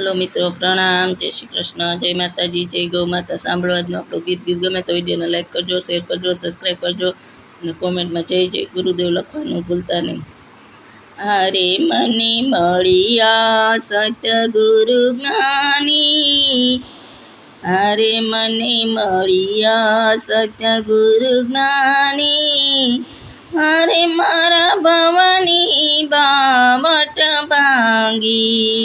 હાલો મિત્રો, પ્રણામ, જય શ્રી કૃષ્ણ, જય માતાજી, જય ગૌ માતા. સાંભળવા આજનું આપણું ગીત ગમે તો વિડીયોને લાઈક કરજો, શેર કરજો, સબસ્ક્રાઈબ કરજો અને કોમેન્ટમાં જય જય ગુરુદેવ લખવાનું ભૂલતા નહીં. અરે મને મળ્યા સતગુરુ જ્ઞાની, અરે મને મળ્યા સતગુરુ જ્ઞાની, અરે મારા ભવાની બાવટ ભાંગી,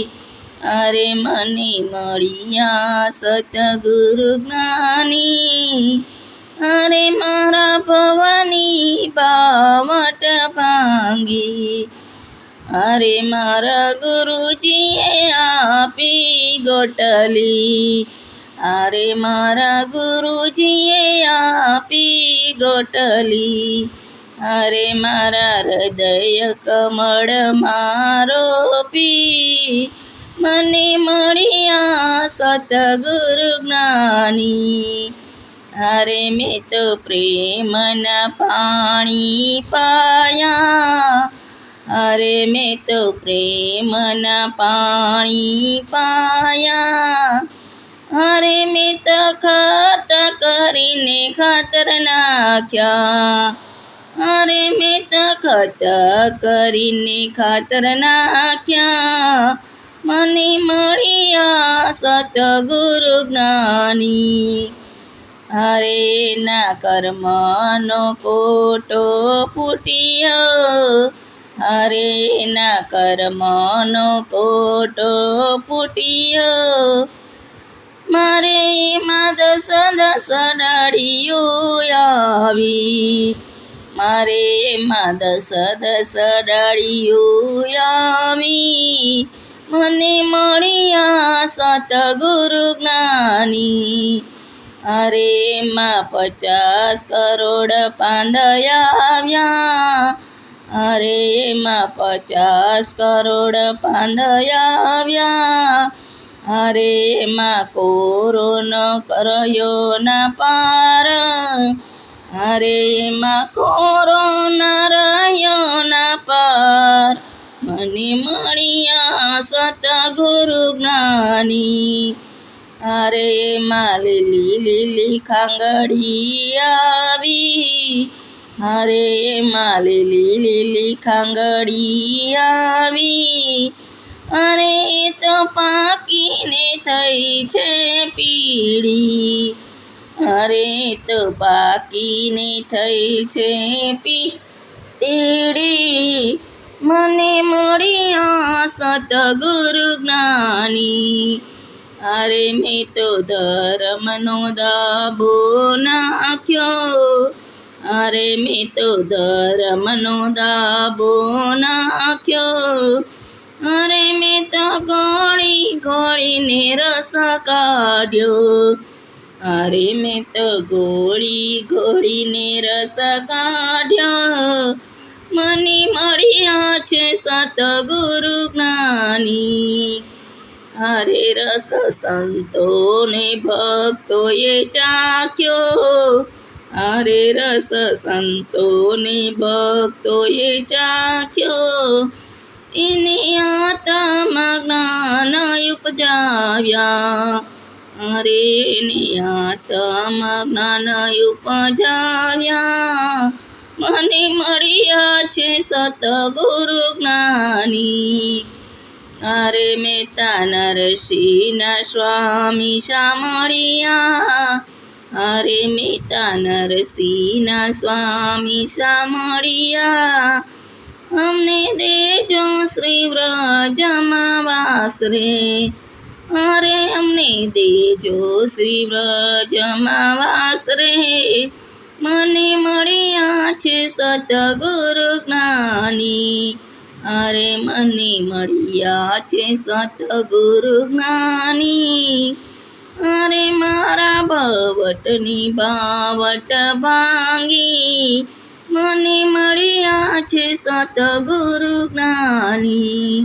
અરે મને મળ્યા સતગુરુ જ્ઞાની, અરે મારા ભવાની બાવટ ભાંગી, અરે મારા ગુરુજીએ આપી ગોટલી, અરે મારા ગુરુજીએ આપી ગોટલી, અરે મારા હૃદય કમળ મારો પી, મને મળ્યા સતગુરુ જ્ઞાની, અરે મેં તો પ્રેમના પાણી પાયા, અરે મેં તો પ્રેમના પાણી પાયા, અરે મેં તો ખત કરીને ખાતર નાખ્યા, અરે મેં તો ખત કરીને ખાતર નાખ્યા, મને મળ્યા સતગુરુ જ્ઞાની, અરે ના કર્મનો કોટો ફૂટ્યો, અરે ના કર્મનો કોટો ફૂટ્યો, મારે એમાં દસ દસ ડાળીઓ આવી, મારે એમાં દસ દસ ડાળીઓ આવી, મને મળ્યા સતગુરુ જ્ઞાની, અરે એમાં 50 કરોડ પાંદયા આવ્યા, અરે એમાં 50 કરોડ પાંદયા આવ્યા, અરે એમાં કોરોનો કર્યો ના પાર, અરે એમાં કોરોના રહ્યો ના પાર, મને મળ્યા સતગુરુ જ્ઞાની, અરે એમાં લીલી લીલી ખાંગડી આવી, અરે એમાં લીલી લીલી ખાંગડી આવી, અરે એ તો પાકીને થઈ છે પીળી, અરે તો પાકીને થઈ છે પીળી, મને મળ્યા સતગુરુ જ્ઞાની, અરે મેં તો ધર્મનો દાબો નાખ્યો, અરે મેં તો ધર્મનો દાબો નાખ્યો, અરે મેં તો ગોળી ગોળીને રસ કાઢ્યો, અરે મેં તો ગોળી ગોળીને રસ કાઢ્યો, મને મળ્યા છે સતગુરુ જ્ઞાની, અરે રસ સંતોને ભક્તોએ ચાખ્યો, અરે રસ સંતોને ભક્તોએ ચાખ્યો, એને આત્મા જ્ઞાન ઉપજાવ્યા, અરે એને આત્મા જ્ઞાન ઉપજાવ્યા, મને મળ્યા છે સતગુરુ જ્ઞાની, અરે મહેતા નરસિંહના સ્વામી સાંભળ્યા, અરે મહેતા નરસિંહના સ્વામી સાંભળ્યા, અમને દેજો શ્રી વ્રજમાં વાસ રે, અરે અમને દેજો શ્રી વ્રજમાં વાસ રે, મને મળ્યા છે સતગુરુ જ્ઞાની, અરે મને મળ્યા છે સતગુરુ જ્ઞાની, અરે મારા ભવટની બાવટ ભાંગી, મને મળ્યા છે સતગુરુ જ્ઞાની.